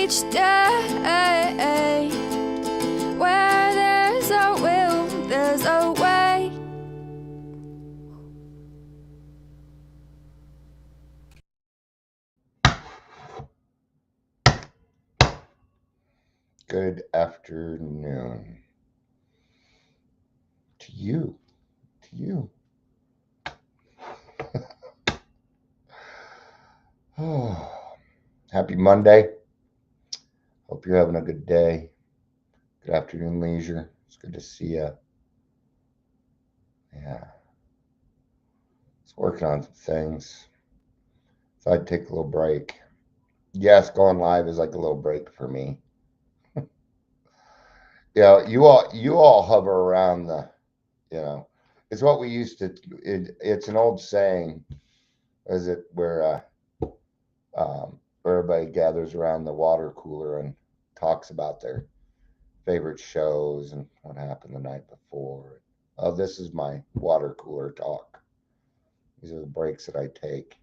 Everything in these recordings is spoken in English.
each day. Where there's a will, there's a way. Good afternoon to you. Oh, happy Monday. Hope you're having a good day. Good afternoon, Leisure. It's good to see you. Yeah. It's working on some things. So I'd take a little break. Yes, going live is like a little break for me. Yeah, you all hover around you know, it's what we used to. It's an old saying, is it where everybody gathers around the water cooler and talks about their favorite shows and what happened the night before. Oh, this is my water cooler talk. These are the breaks that I take.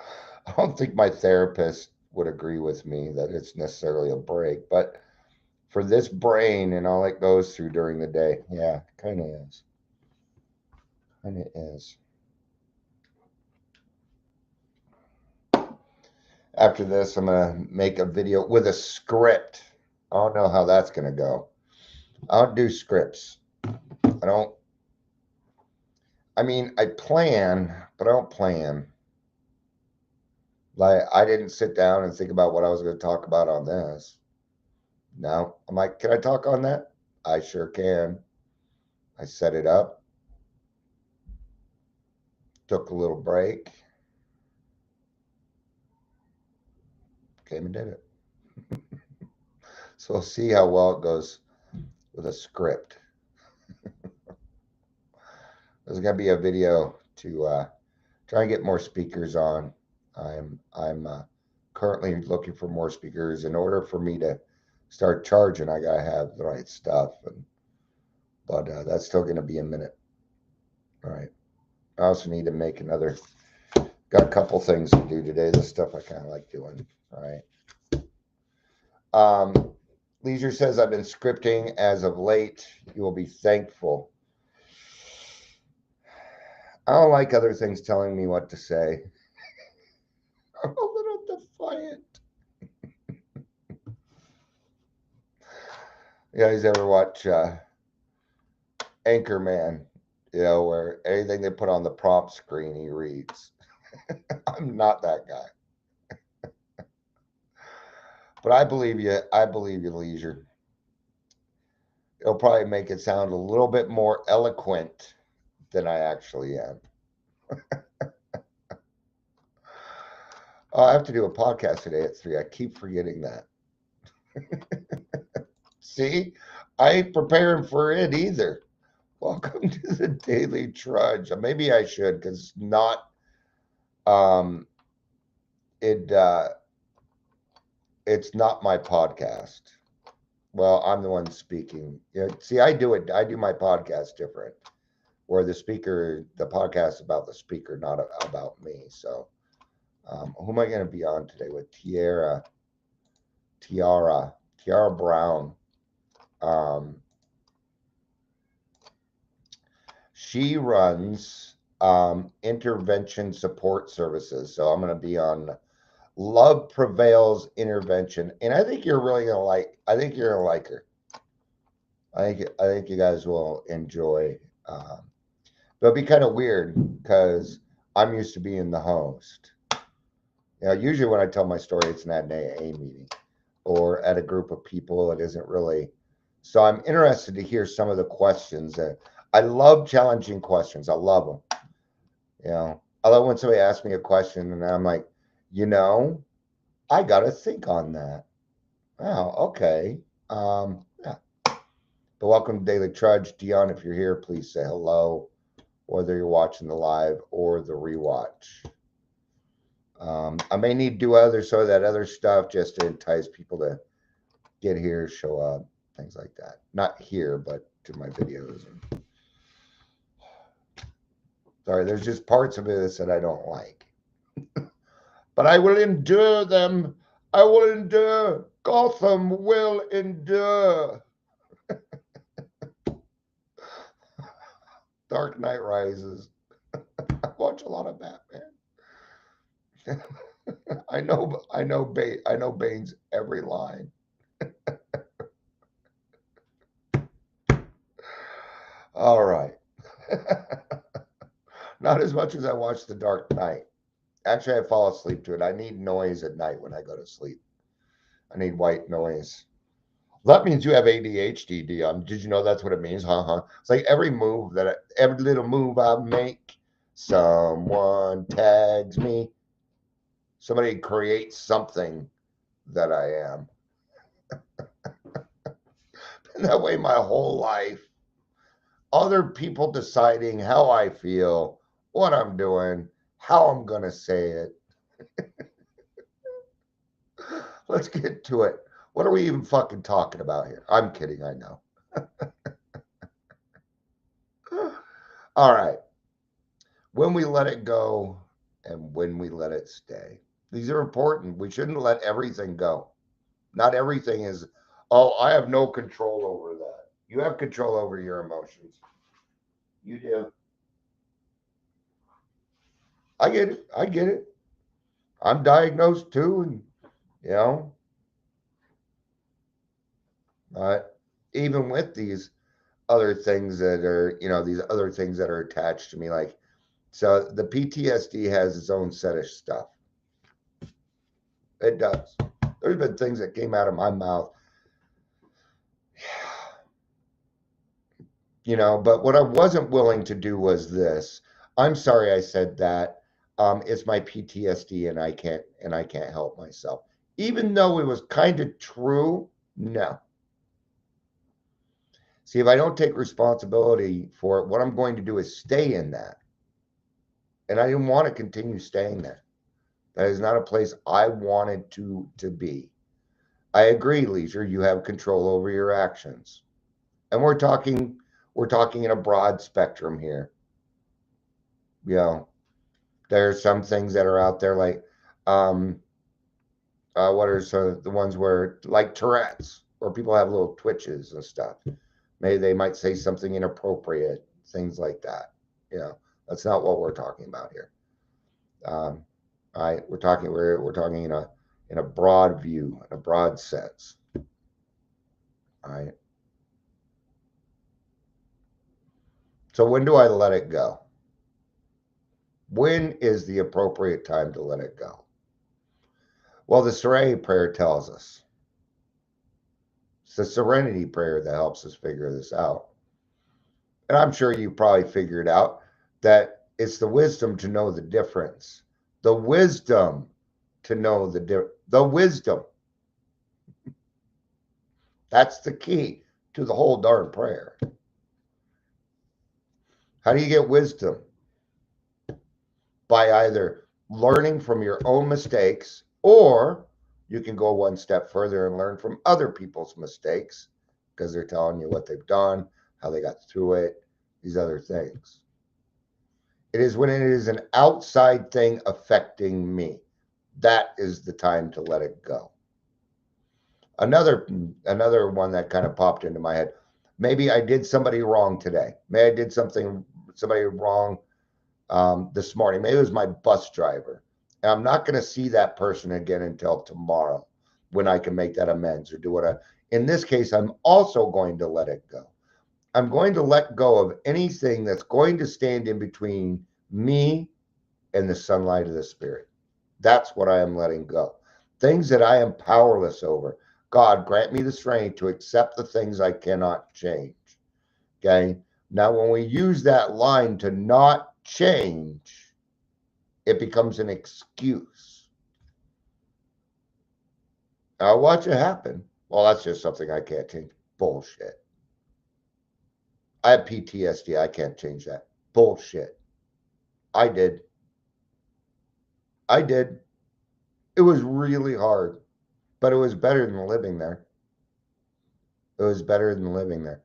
I don't think my therapist would agree with me that it's necessarily a break, but for this brain and all it goes through during the day, yeah, kind of is. Kind of is. After this, I'm going to make a video with a script. I don't know how that's going to go. I don't do scripts. I don't. I mean, I plan, but I don't plan. Like, I didn't sit down and think about what I was going to talk about on this. No. I'm like, can I talk on that? I sure can. I set it up, took a little break, came and did it. So we'll see how well it goes with a script. There's going to be a video to try and get more speakers on. I'm currently looking for more speakers. In order for me to start charging, I gotta have the right stuff, but that's still going to be a minute. All right. I also need to make another. Got a couple things to do today. This stuff I kind of like doing. All right. Leisure says I've been scripting as of late. You will be thankful. I don't like other things telling me what to say. I'm a little defiant. You guys ever watch Anchorman? You know, where anything they put on the prompt screen, he reads. I'm not that guy. But I believe you. I believe you, Leisure. It'll probably make it sound a little bit more eloquent than I actually am. I have to do a podcast today at 3. I keep forgetting that. See, I ain't preparing for it either. Welcome to the Daily Trudge. Maybe I should, because not um it it's not my podcast. Well, I'm the one speaking. Yeah, see, I do my podcast different, where the podcast is about the speaker, not about me. So, who am I going to be on today with? Tiara Brown. She runs intervention support services. So I'm going to be on Love Prevails Intervention, and I think you're really going to like. I think you're going to like her. I think you guys will enjoy. But it'll be kind of weird because I'm used to being the host. You know, usually when I tell my story, it's at an AA meeting or at a group of people. It isn't really. So I'm interested to hear some of the questions. I love challenging questions. I love them. You know, I love when somebody asks me a question and I'm like, I got to think on that. Oh, okay. Yeah. But welcome to Daily Trudge. Dion, if you're here, please say hello, whether you're watching the live or the rewatch. I may need to do some of that other stuff just to entice people to get here, show up, things like that. Not here, but to my videos. Sorry, there's just parts of this that I don't like. but I will endure them. I will endure. Gotham will endure. Dark Knight Rises. I watch a lot of Batman. I know Bane's every line. All right. Not as much as I watch The Dark Knight. Actually, I fall asleep to it. I need noise at night when I go to sleep. I need white noise. That means you have ADHD, Dion. Did you know that's what it means? It's like every little move I make, someone tags me. Somebody creates something that I am. And that way, my whole life, other people deciding how I feel, what I'm doing, how I'm going to say it. Let's get to it. What are we even fucking talking about here? I'm kidding, I know. All right. When we let it go and when we let it stay. These are important. We shouldn't let everything go. Not everything is, oh, I have no control over that. You have control over your emotions. You do. I get it. I get it. I'm diagnosed too, and you know, even with these other things that are, these other things that are attached to me, like, so the PTSD has its own set of stuff. It does. There's been things that came out of my mouth, but what I wasn't willing to do was this. I'm sorry I said that. It's my PTSD and I can't help myself. Even though it was kind of true, no. See, if I don't take responsibility for it, what I'm going to do is stay in that. And I didn't want to continue staying there. That is not a place I wanted to be. I agree, Leisure, you have control over your actions. And we're talking in a broad spectrum here. There are some things that are out there like what are some of the ones where, like Tourette's, where people have little twitches and stuff. Maybe they might say something inappropriate, things like that. That's not what we're talking about here. We're talking in a broad view, in a broad sense. All right. So when do I let it go? When is the appropriate time to let it go? Well, the Serenity Prayer tells us. It's the Serenity Prayer that helps us figure this out. And I'm sure you probably figured out that it's the wisdom to know the difference. The wisdom to know the wisdom. That's the key to the whole darn prayer. How do you get wisdom? By either learning from your own mistakes, or you can go one step further and learn from other people's mistakes because they're telling you what they've done, how they got through it, these other things. It is when it is an outside thing affecting me. That is the time to let it go. Another one that kind of popped into my head. Maybe I did somebody wrong today. Maybe I did somebody wrong this morning. Maybe it was my bus driver. And I'm not going to see that person again until tomorrow when I can make that amends or do what in this case, I'm also going to let it go. I'm going to let go of anything that's going to stand in between me and the sunlight of the Spirit. That's what I am letting go. Things that I am powerless over. God, grant me the strength to accept the things I cannot change. Okay. Now, when we use that line to not change, it becomes an excuse. I'll watch it happen. Well, that's just something I can't change. Bullshit. I have PTSD. I can't change that. Bullshit. I did. It was really hard, but it was better than living there. It was better than living there.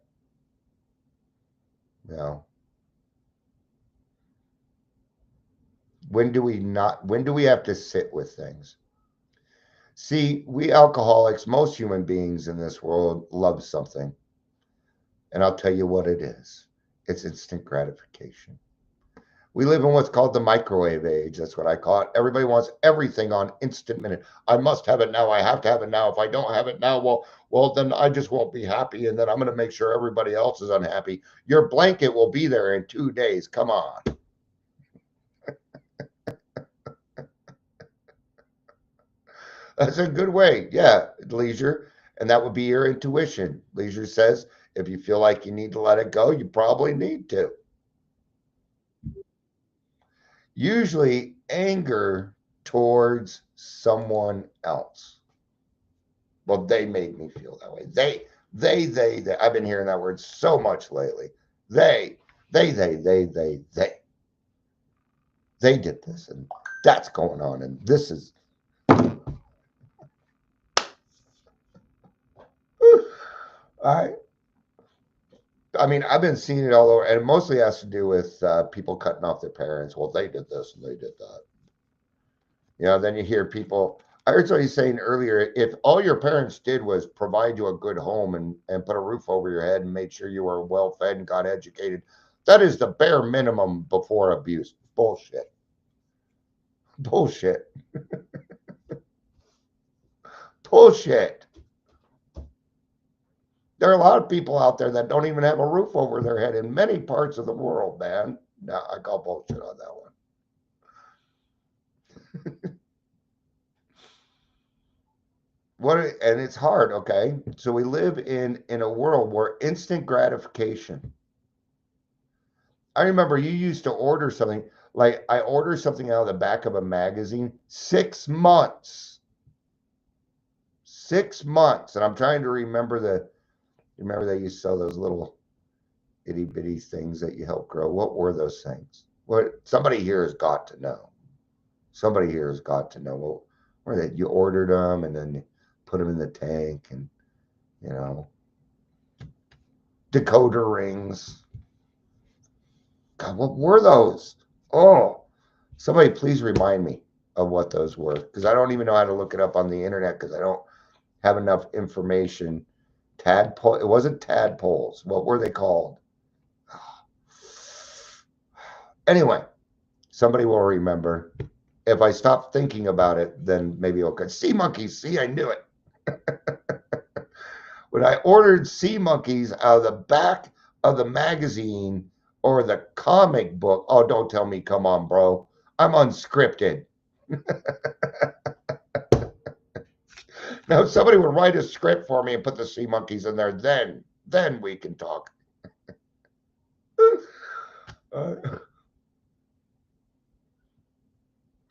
When do we have to sit with things? See, we alcoholics, most human beings in this world love something. And I'll tell you what it is. It's instant gratification. We live in what's called the microwave age. That's what I call it. Everybody wants everything on instant minute. I must have it now. I have to have it now. If I don't have it now, well, then I just won't be happy. And then I'm going to make sure everybody else is unhappy. Your blanket will be there in 2 days. Come on. That's a good way. Yeah, leisure. And that would be your intuition. Leisure says if you feel like you need to let it go, you probably need to. Usually anger towards someone else. Well, they made me feel that way. They. I've been hearing that word so much lately. They. They did this, and that's going on, and this is. I mean, I've been seeing it all over, and it mostly has to do with people cutting off their parents. Well, they did this and they did that. Then you hear people. I heard somebody saying earlier, if all your parents did was provide you a good home and put a roof over your head and made sure you were well fed and got educated, that is the bare minimum before abuse. Bullshit. Bullshit. Bullshit. There are a lot of people out there that don't even have a roof over their head in many parts of the world, man. No, I call bullshit on that one. And it's hard, okay? So we live in a world where instant gratification. I remember you used to order something, like I ordered something out of the back of a magazine, 6 months. 6 months. And I'm trying to remember they used to sell those little itty bitty things that you help grow. What were those things? Somebody here has got to know. Somebody here has got to know. What were they? You ordered them and then put them in the tank, and decoder rings. God, what were those? Oh, somebody please remind me of what those were, because I don't even know how to look it up on the internet because I don't have enough information. Tadpole. It wasn't tadpoles. What were they called? Anyway, somebody will remember. If I stop thinking about it, then maybe I'll get sea monkeys. See, I knew it. When I ordered sea monkeys out of the back of the magazine or the comic book, oh, don't tell me, come on, bro. I'm unscripted. Now, if somebody would write a script for me and put the sea monkeys in there, then we can talk.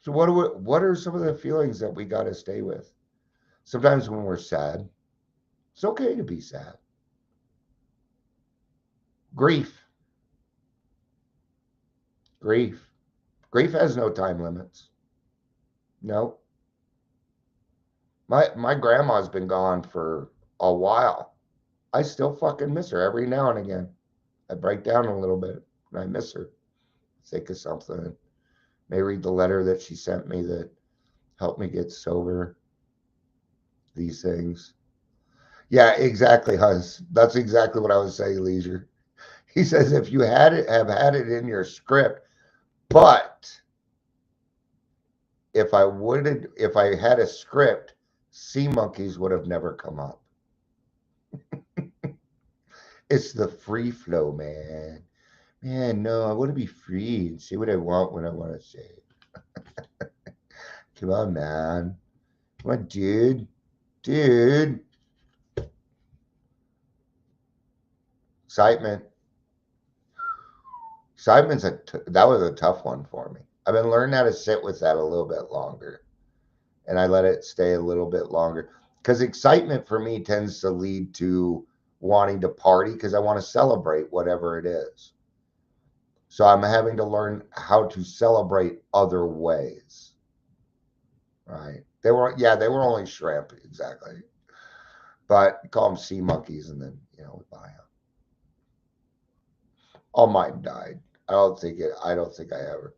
So what are some of the feelings that we got to stay with? Sometimes when we're sad, it's okay to be sad. Grief. Grief has no time limits. No. My grandma's been gone for a while. I still fucking miss her every now and again. I break down a little bit and I miss her. Think of something. May read the letter that she sent me that helped me get sober. These things. Yeah, exactly, Hus. That's exactly what I was saying, Leisure. He says if you have had it in your script, but if I had a script, sea monkeys would have never come up. It's the free flow, man. Man, no, I want to be free and say what I want when I want to say. Come on, man. Come on, dude. Dude. Excitement. Excitement's that was a tough one for me. I've been learning how to sit with that a little bit longer. And I let it stay a little bit longer. Because excitement for me tends to lead to wanting to party because I want to celebrate whatever it is. So I'm having to learn how to celebrate other ways. Right. They were only shrimp, exactly. But call them sea monkeys and then, we buy them. All mine died. I don't think I ever.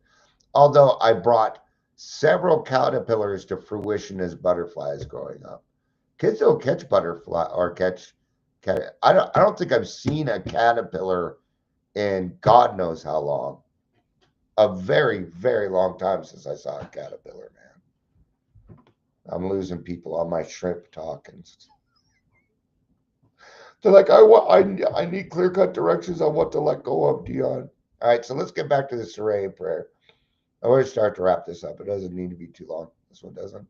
Although I brought several caterpillars to fruition as butterflies growing up. Kids don't catch butterfly or catch. I don't think I've seen a caterpillar in God knows how long. A very, very long time since I saw a caterpillar, man. I'm losing people on my shrimp talk, and they're like, I need clear cut directions on what to let go of, Dion. All right, so let's get back to the Saray prayer. I want to start to wrap this up. It doesn't need to be too long. This one doesn't.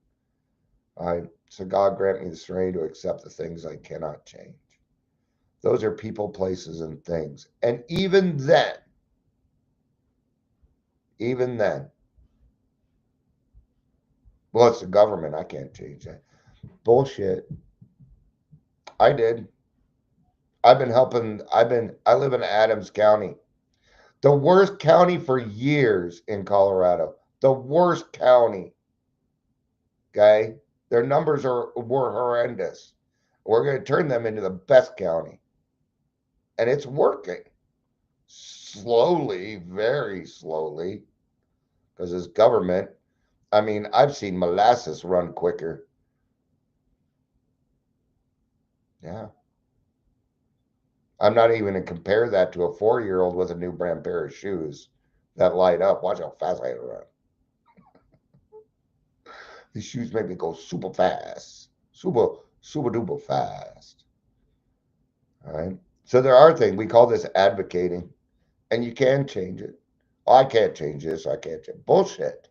All right, so God grant me the serenity to accept the things I cannot change. Those are people, places, and things. And even then, well, it's the government. I can't change that. Bullshit. I did. I've been helping. I live in Adams County, the worst county for years in Colorado. The worst county. Okay. Their numbers were horrendous. We're going to turn them into the best county. And it's working. Slowly, very slowly. Because as government, I mean, I've seen molasses run quicker. Yeah. I'm not even going to compare that to a 4-year-old with a new brand pair of shoes that light up. Watch how fast I run. These shoes make me go super fast. Super, super duper fast. All right. So there are things, we call this advocating, and you can change it. Oh, I can't change this. I can't change. Bullshit.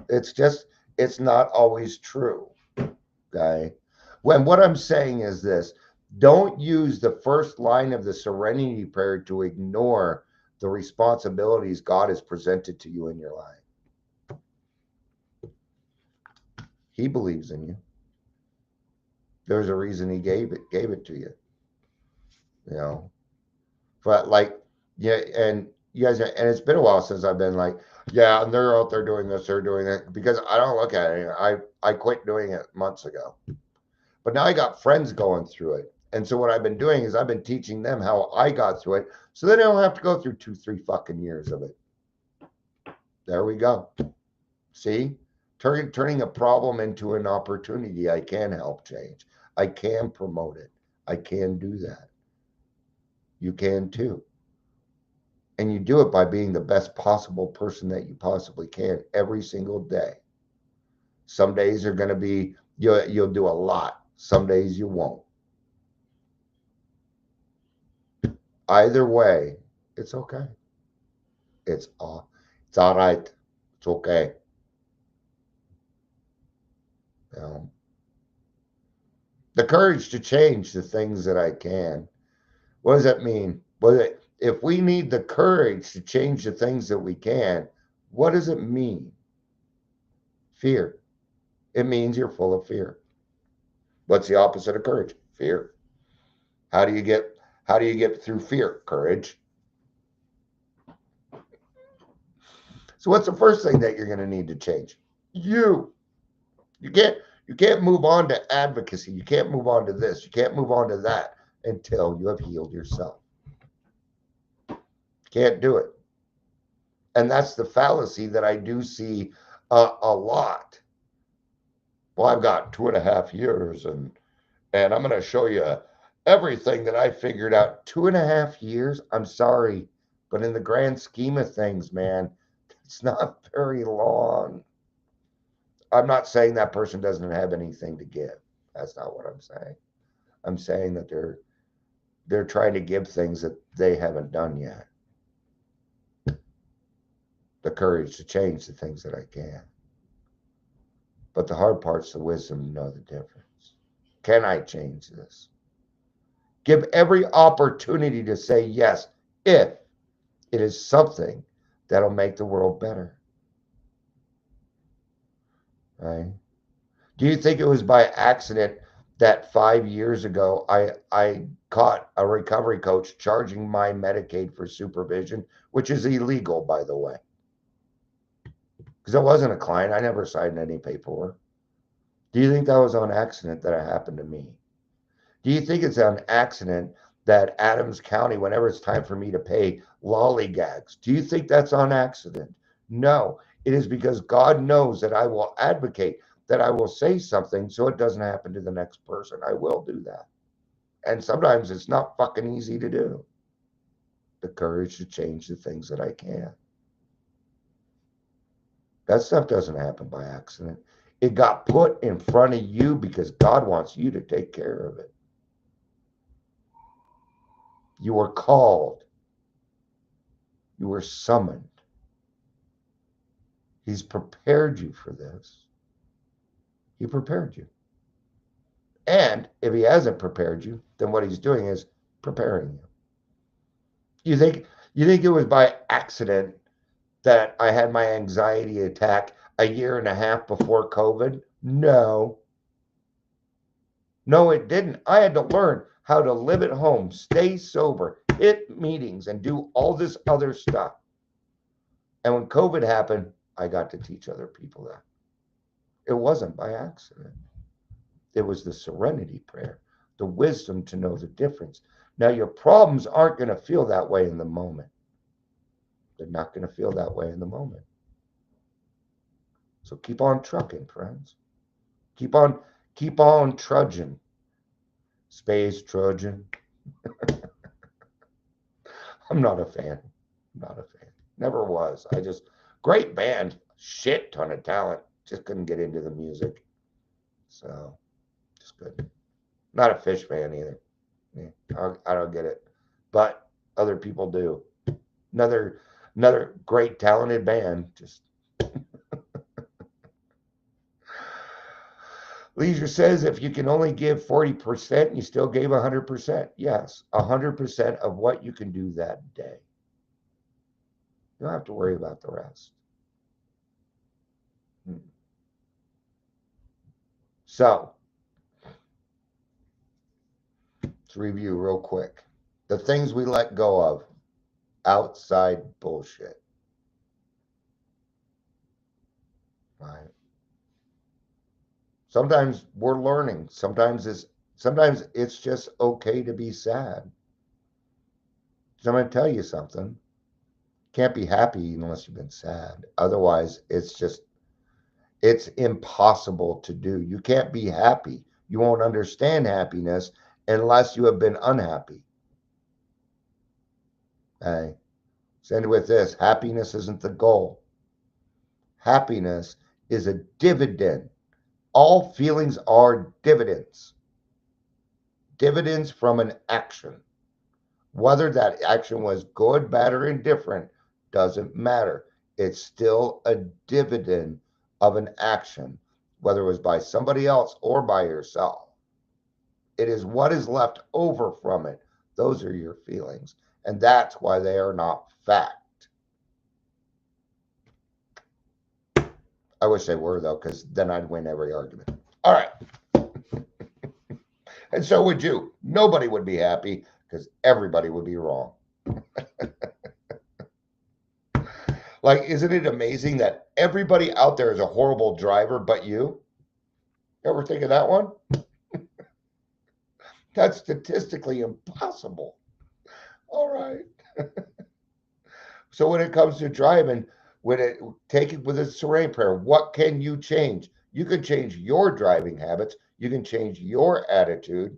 It's just, it's not always true. Okay. When what I'm saying is this, don't use the first line of the serenity prayer to ignore the responsibilities God has presented to you in your life. He believes in you. There's a reason he gave it to you. You know, but like, yeah, and you guys, and it's been a while since I've been like, yeah, and they're out there doing this, they're doing that, because I don't look at it. I quit doing it months ago, but now I got friends going through it, and so what I've been doing is I've been teaching them how I got through it, so they don't have to go through 2, 3 fucking years of it. There we go. See, turning a problem into an opportunity. I can help change. I can promote it. I can do that. You can too. And you do it by being the best possible person that you possibly can every single day. Some days are going to be, you'll do a lot. Some days you won't. Either way, it's okay. It's all right. It's okay. You know, the courage to change the things that I can. What does that mean? If we need the courage to change the things that we can, what does it mean? Fear. It means you're full of fear. What's the opposite of courage? Fear. How do you get through fear? Courage. So what's the first thing that you're going to need to change? You. You can't move on to advocacy. You can't move on to this. You can't move on to that until you have healed yourself. Can't do it. And that's the fallacy that I do see a lot. Well, I've got 2.5 years, and I'm going to show you everything that I figured out. 2.5 years? I'm sorry, but in the grand scheme of things, man, it's not very long. I'm not saying that person doesn't have anything to give. That's not what I'm saying. I'm saying that they're trying to give things that they haven't done yet. The courage to change the things that I can. But the hard part's the wisdom to know the difference. Can I change this? Give every opportunity to say yes if it is something that'll make the world better. Right? Do you think it was by accident that 5 years ago I caught a recovery coach charging my Medicaid for supervision, which is illegal, by the way? Because I wasn't a client. I never signed any paperwork. Do you think that was on accident that it happened to me? Do you think it's on accident that Adams County, whenever it's time for me to pay, lollygags? Do you think that's on accident? No. It is because God knows that I will advocate, that I will say something so it doesn't happen to the next person. I will do that. And sometimes it's not fucking easy to do. The courage to change the things that I can. That stuff doesn't happen by accident. It got put in front of you because God wants you to take care of it. You were called. You were summoned. He's prepared you for this. He prepared you. And if he hasn't prepared you, then what he's doing is preparing you. You think it was by accident that I had my anxiety attack a year and a half before COVID? No. No, it didn't. I had to learn how to live at home, stay sober, hit meetings, and do all this other stuff. And when COVID happened, I got to teach other people that. It wasn't by accident. It was the serenity prayer, the wisdom to know the difference. Now, your problems aren't going to feel that way in the moment. They're not going to feel that way in the moment. So keep on trucking, friends. Keep on trudging. Space trudging. I'm not a fan. Never was. Great band, shit ton of talent. Just couldn't get into the music. So, just couldn't. Not a Fish fan either. Yeah, I don't get it. But other people do. Another great talented band. Just Leisure says if you can only give 40%, you still gave 100%. Yes, 100% of what you can do that day. You don't have to worry about the rest. So, let's review real quick. The things we let go of. Outside bullshit. Right? Sometimes we're learning. Sometimes it's just okay to be sad. So I'm going to tell you something. Can't be happy unless you've been sad. Otherwise, it's impossible to do. You can't be happy. You won't understand happiness unless you have been unhappy. Okay? Let's end with this. Happiness isn't the goal. Happiness is a dividend. All feelings are dividends. Dividends from an action. Whether that action was good, bad, or indifferent doesn't matter. It's still a dividend of an action, whether it was by somebody else or by yourself. It is what is left over from it. Those are your feelings. And that's why they are not fact. I wish they were, though, because then I'd win every argument. All right. And so would you. Nobody would be happy because everybody would be wrong. Like, isn't it amazing that everybody out there is a horrible driver but you? Ever think of that one? That's statistically impossible. All right. So when it comes to driving, take it with a serene prayer. What can you change? You can change your driving habits. You can change your attitude.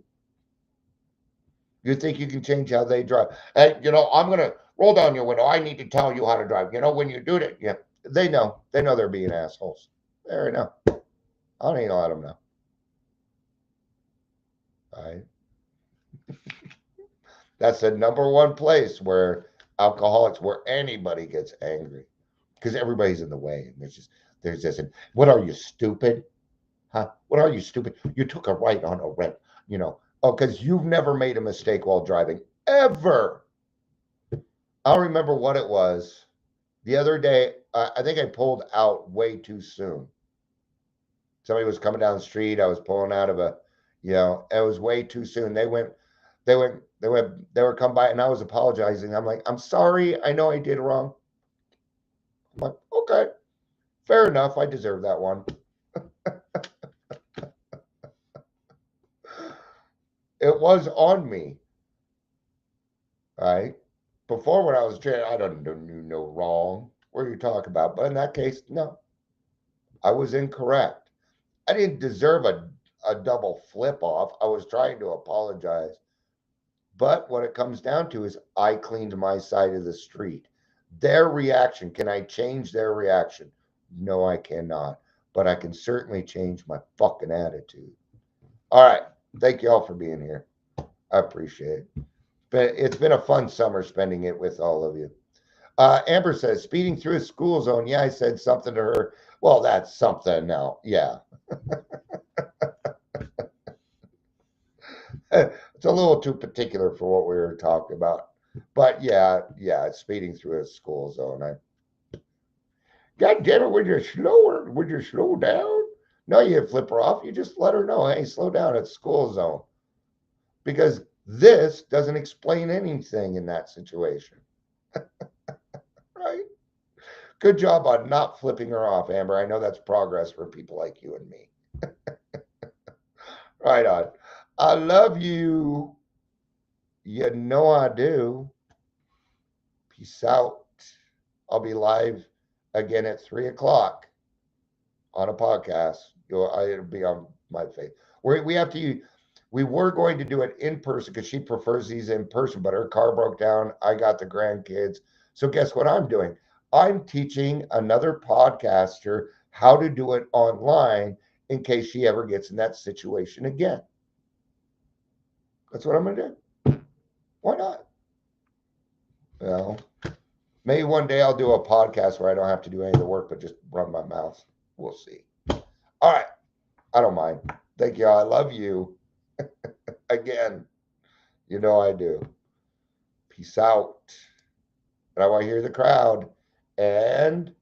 You think you can change how they drive? Hey, I'm going to roll down your window. I need to tell you how to drive. When you do it, yeah, they know. They know they're being assholes. There, no. I don't need to let them know. All right. That's the number one place where anybody gets angry, because everybody's in the way. And there's this, and what are you, stupid? Huh? What are you, stupid? You took a right on a red, Oh, because you've never made a mistake while driving, ever. I don't remember what it was. The other day, I think I pulled out way too soon. Somebody was coming down the street. I was pulling out of it was way too soon. They were come by, and I was apologizing. I'm like, I'm sorry. I know I did wrong. I'm like, okay, fair enough. I deserve that one. It was on me. All right. Before, when I was driving, I don't do no wrong. what are you talking about? But in that case, no, I was incorrect. I didn't deserve a double flip off. I was trying to apologize. But what it comes down to is I cleaned my side of the street. Their reaction, can I change their reaction? No, I cannot. But I can certainly change my fucking attitude. All right. Thank you all for being here. I appreciate it. But it's been a fun summer spending it with all of you. Amber says, speeding through a school zone. Yeah, I said something to her. Well, that's something now. Yeah. It's a little too particular for what we were talking about. But yeah, it's speeding through a school zone. God damn it, would you slower? Would you slow down? No, you flip her off. You just let her know, hey, slow down. It's school zone. Because this doesn't explain anything in that situation. Right? Good job on not flipping her off, Amber. I know that's progress for people like you and me. Right on. I love you. You know I do. Peace out. I'll be live again at 3 o'clock on a podcast. It'll be on my face. We have to. We were going to do it in person because she prefers these in person, but her car broke down. I got the grandkids. So guess what I'm doing? I'm teaching another podcaster how to do it online in case she ever gets in that situation again. That's what I'm going to do. Why not? Well, maybe one day I'll do a podcast where I don't have to do any of the work, but just run my mouth. We'll see. All right. I don't mind. Thank you. I love you. Again, you know I do. Peace out. And I want to hear the crowd. And